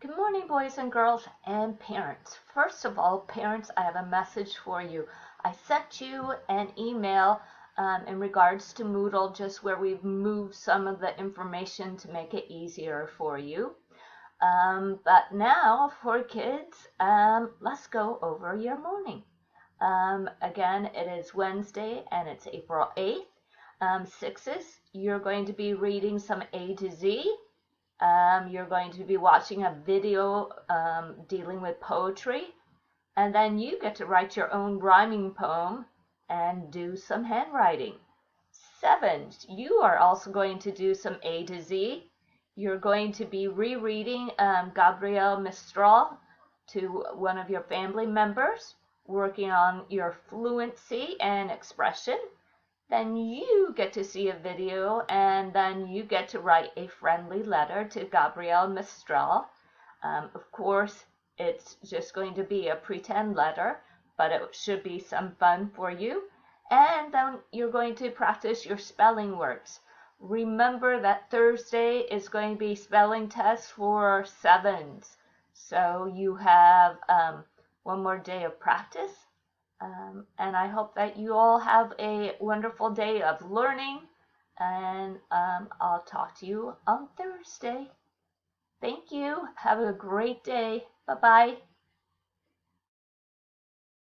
Good morning, boys and girls and parents. First of all, parents, I have a message for you. I sent you an email in regards to Moodle, just where we've moved some of the information to make it easier for you. But now for kids, let's go over your morning. Again, it is Wednesday and it's April 8th. Sixes, you're going to be reading some A to Z. You're going to be watching a video dealing with poetry, and then you get to write your own rhyming poem and do some handwriting. Sevens, you are also going to do some A to Z. You're going to be rereading Gabriel Mistral to one of your family members, working on your fluency and expression. Then you get to see a video, and then you get to write a friendly letter to Gabriel Mistral. Of course, it's just going to be a pretend letter, but it should be some fun for you. And then you're going to practice your spelling words. Remember that Thursday is going to be spelling test for sevens. So you have one more day of practice. And I hope that you all have a wonderful day of learning, and I'll talk to you on Thursday. Thank you. Have a great day. Bye-bye.